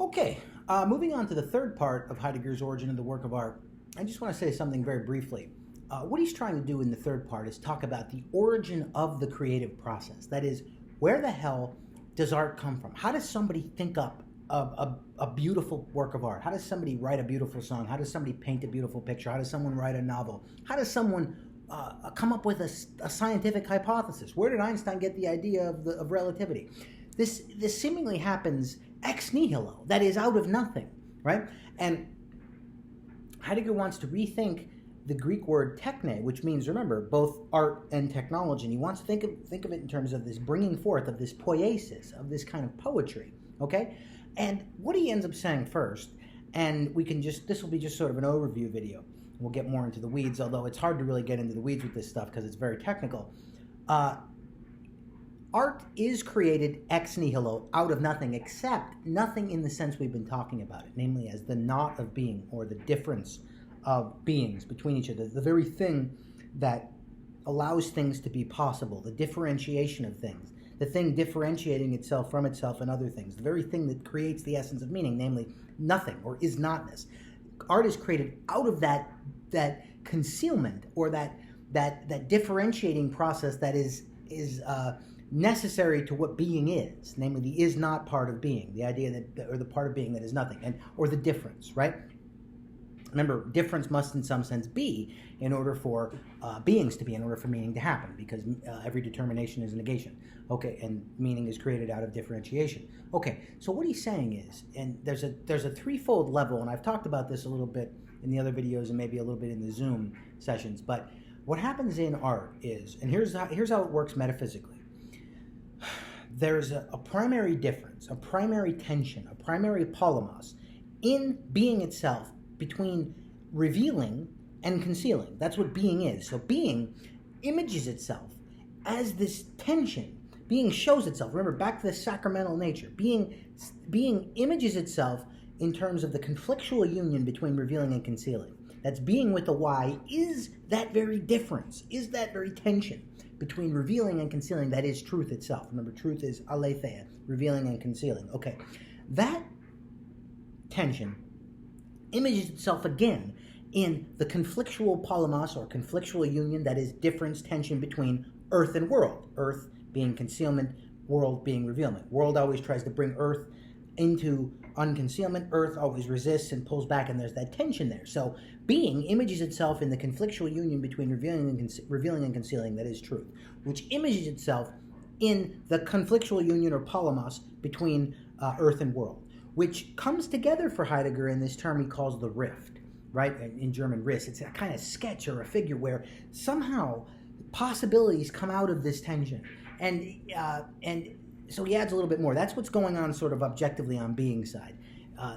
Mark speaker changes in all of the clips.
Speaker 1: Okay, moving on to the third part of Heidegger's Origin of the Work of Art, I just want to say something very briefly. What he's trying to do in the third part is talk about the origin of the creative process. That is, where the hell does art come from? How does somebody think up a beautiful work of art? How does somebody write a beautiful song? How does somebody paint a beautiful picture? How does someone write a novel? How does someone come up with a scientific hypothesis? Where did Einstein get the idea of relativity? This seemingly happens ex nihilo, that is, out of nothing, right? And Heidegger wants to rethink the Greek word techne, which means, remember, both art and technology. And he wants to think of it in terms of this bringing forth of this poiesis, of this kind of poetry, okay? And what he ends up saying first, and this will be just sort of an overview video. We'll get more into the weeds, although it's hard to really get into the weeds with this stuff because it's very technical. Art is created ex nihilo, out of nothing, except nothing in the sense we've been talking about it, namely as the not of being, or the difference of beings between each other, the very thing that allows things to be possible, the differentiation of things, the thing differentiating itself from itself and other things, the very thing that creates the essence of meaning, namely nothing, or is notness. Art is created out of that concealment, or that differentiating process that is necessary to what being is, namely the is not part of being, the idea that, or the part of being that is nothing, or the difference, right? Remember, difference must in some sense be in order for beings to be, in order for meaning to happen, because every determination is a negation. Okay, and meaning is created out of differentiation. Okay, so what he's saying is, and there's a threefold level, and I've talked about this a little bit in the other videos and maybe a little bit in the Zoom sessions, but what happens in art is, and here's how it works metaphysically. There's a primary difference, a primary tension, a primary polemos in being itself between revealing and concealing. That's what being is. So being images itself as this tension. Being shows itself. Remember, back to the sacramental nature. Being images itself in terms of the conflictual union between revealing and concealing. That's being with a Y is that very difference, is that very tension between revealing and concealing that is truth itself. Remember, truth is aletheia, revealing and concealing. Okay, that tension images itself again in the conflictual polemos, or conflictual union, that is difference, tension between earth and world. Earth being concealment, world being revealment. World always tries to bring earth into unconcealment. Earth always resists and pulls back, and there's that tension there. So being images itself in the conflictual union between revealing and concealing, that is truth, which images itself in the conflictual union, or polemos, between earth and world, which comes together for Heidegger in this term he calls the rift, right? In German, Riss. It's a kind of sketch or a figure where somehow possibilities come out of this tension. And so he adds a little bit more. That's what's going on sort of objectively on being side.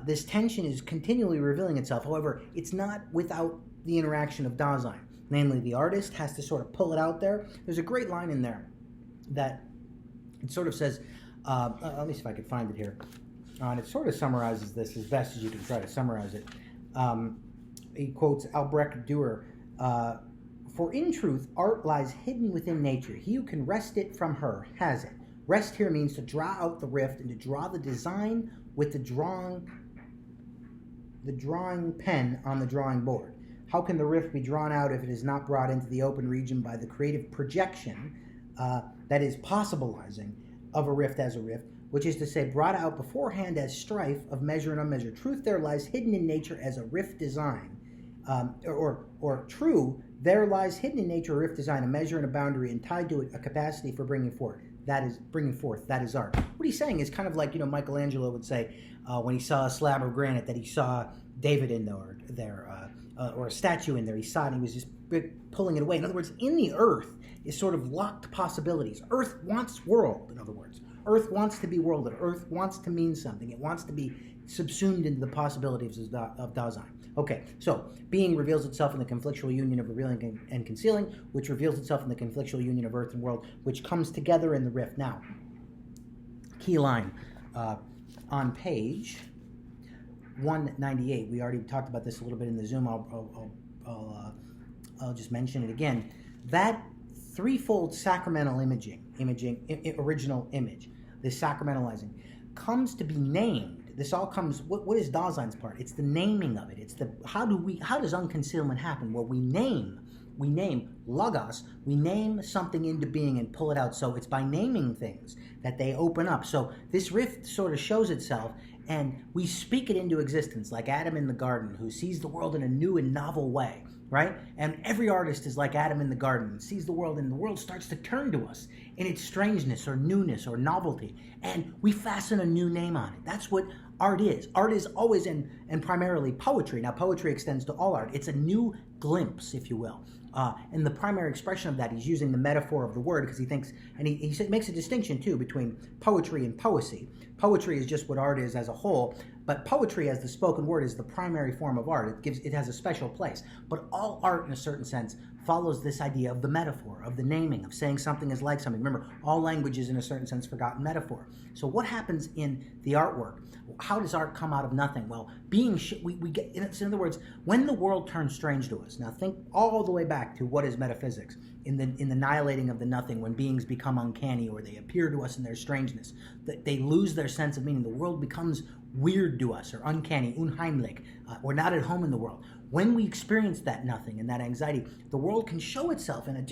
Speaker 1: This tension is continually revealing itself. However, it's not without the interaction of Dasein. Namely, the artist has to sort of pull it out there. There's a great line in there that it sort of says, let me see if I could find it here. And it sort of summarizes this as best as you can try to summarize it. He quotes Albrecht Dürer, "For in truth, art lies hidden within nature. He who can wrest it from her has it." Wrest here means to draw out the rift and to draw the design with the drawing pen on the drawing board. How can the rift be drawn out if it is not brought into the open region by the creative projection, that is possibilizing, of a rift as a rift, which is to say, brought out beforehand as strife of measure and unmeasured. Truth there lies hidden in nature as a rift design, or true, there lies hidden in nature a rift design, a measure and a boundary, and tied to it a capacity for bringing forth. That is art. What he's saying is kind of like, Michelangelo would say when he saw a slab of granite that he saw David in there, or a statue in there. He saw it and he was just pulling it away. In other words, in the earth is sort of locked possibilities. Earth wants world, in other words. Earth wants to be worlded. Earth wants to mean something. It wants to be subsumed into the possibilities of Dasein. Okay, so being reveals itself in the conflictual union of revealing and concealing, which reveals itself in the conflictual union of earth and world, which comes together in the rift. Now, key line on page 198. We already talked about this a little bit in the Zoom. I'll just mention it again. That threefold sacramental imaging, original image, this sacramentalizing, comes to be named this all comes, what is Dasein's part? It's the naming of it. It's the, how does unconcealment happen? Well, we name logos, we name something into being and pull it out. So it's by naming things that they open up. So this rift sort of shows itself, and we speak it into existence, like Adam in the garden, who sees the world in a new and novel way, right? And every artist is like Adam in the garden, and sees the world, and the world starts to turn to us in its strangeness or newness or novelty, and we fasten a new name on it. That's what art is. Art is always and primarily poetry. Now, poetry extends to all art. It's a new glimpse, if you will. And the primary expression of that, he's using the metaphor of the word, because he thinks, and he makes a distinction too between poetry and poesy. Poetry is just what art is as a whole, but poetry as the spoken word is the primary form of art. It has a special place. But all art, in a certain sense, follows this idea of the metaphor, of the naming, of saying something is like something. Remember, all language is, in a certain sense, forgotten metaphor. So what happens in the artwork? How does art come out of nothing? Well, we get, in other words, when the world turns strange to us. Now think all the way back to what is metaphysics, in the annihilating of the nothing, when beings become uncanny or they appear to us in their strangeness, that they lose their sense of meaning. The world becomes weird to us, or uncanny, unheimlich. We're not at home in the world. When we experience that nothing and that anxiety, the world can show itself in a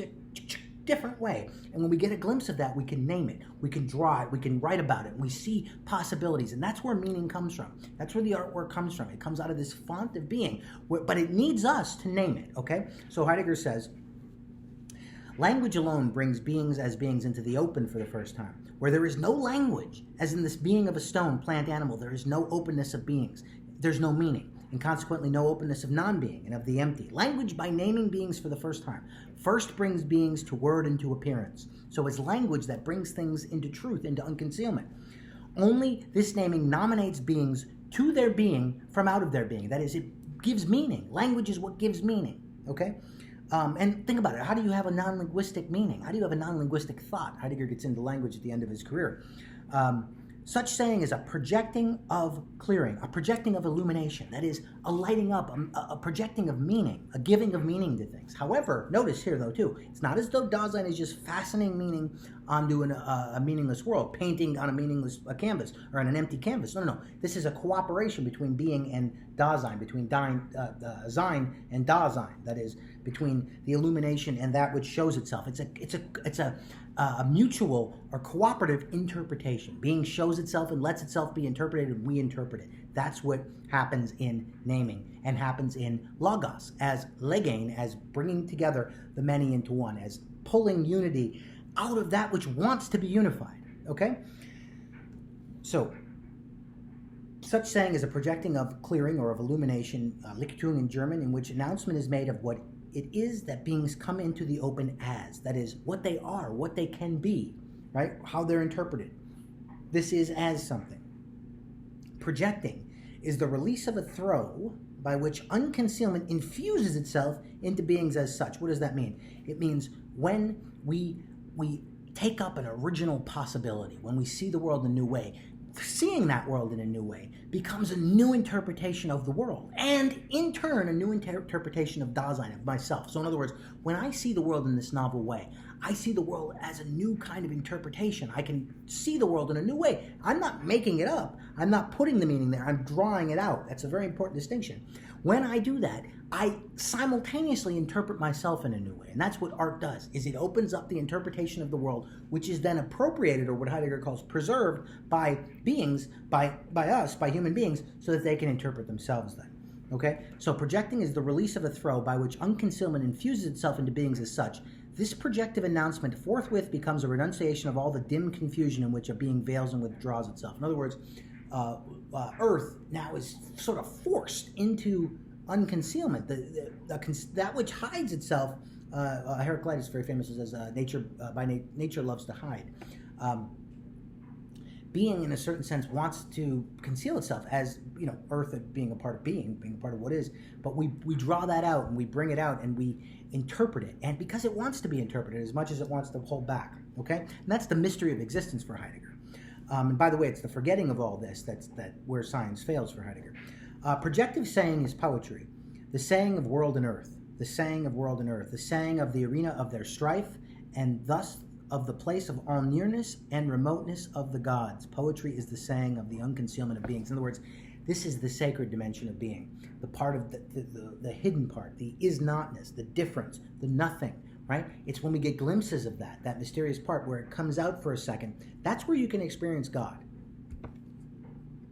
Speaker 1: different way. And when we get a glimpse of that, we can name it, we can draw it, we can write about it, and we see possibilities. And that's where meaning comes from. That's where the artwork comes from. It comes out of this font of being, but it needs us to name it, okay? So Heidegger says, language alone brings beings as beings into the open for the first time. Where there is no language, as in this being of a stone, plant, animal, there is no openness of beings. There's no meaning, and consequently no openness of non-being and of the empty. Language, by naming beings for the first time, first brings beings to word and to appearance. So it's language that brings things into truth, into unconcealment. Only this naming nominates beings to their being from out of their being. That is, it gives meaning. Language is what gives meaning, okay? And think about it. How do you have a non-linguistic meaning? How do you have a non-linguistic thought? Heidegger gets into language at the end of his career. Such saying is a projecting of clearing, a projecting of illumination. That is, a lighting up, a projecting of meaning, a giving of meaning to things. However, notice here, though, too, it's not as though Dasein is just fastening meaning onto a meaningless world, painting on a meaningless canvas or on an empty canvas. No. This is a cooperation between being and Dasein, between Sein and Dasein. That is, between the illumination and that which shows itself. It's a mutual or cooperative interpretation. Being shows itself and lets itself be interpreted, and we interpret it. That's what happens in naming and happens in logos, as legein, as bringing together the many into one, as pulling unity out of that which wants to be unified. Okay? So, such saying is a projecting of clearing or of illumination, Lichtung in German, in which announcement is made of what it is that beings come into the open as. That is, what they are, what they can be, right? How they're interpreted. This is as something. Projecting is the release of a throw by which unconcealment infuses itself into beings as such. What does that mean? It means when we take up an original possibility, when we see the world in a new way, seeing that world in a new way becomes a new interpretation of the world, and in turn a new interpretation of Dasein, of myself. So in other words, when I see the world in this novel way, I see the world as a new kind of interpretation. I can see the world in a new way. I'm not making it up. I'm not putting the meaning there. I'm drawing it out. That's a very important distinction. When I do that, I simultaneously interpret myself in a new way. And that's what art does, is it opens up the interpretation of the world, which is then appropriated, or what Heidegger calls preserved, by beings, by us, by human beings, so that they can interpret themselves then. Okay? So projecting is the release of a throw by which unconcealment infuses itself into beings as such. This projective announcement forthwith becomes a renunciation of all the dim confusion in which a being veils and withdraws itself. In other words, Earth now is sort of forced into unconcealment. That which hides itself, Heraclitus very famously says, nature loves to hide. Being, in a certain sense, wants to conceal itself, as, Earth being a part of being a part of what is, but we draw that out and we bring it out and we interpret it, and because it wants to be interpreted as much as it wants to hold back, okay? And that's the mystery of existence for Heidegger. And by the way, it's the forgetting of all this that's where science fails for Heidegger. Projective saying is poetry, the saying of world and earth, the saying of world and earth, the saying of the arena of their strife, and thus of the place of all nearness and remoteness of the gods. Poetry is the saying of the unconcealment of beings. In other words, this is the sacred dimension of being, the part of the hidden part, the is-notness, the difference, the nothing, right? It's when we get glimpses of that mysterious part where it comes out for a second, that's where you can experience God.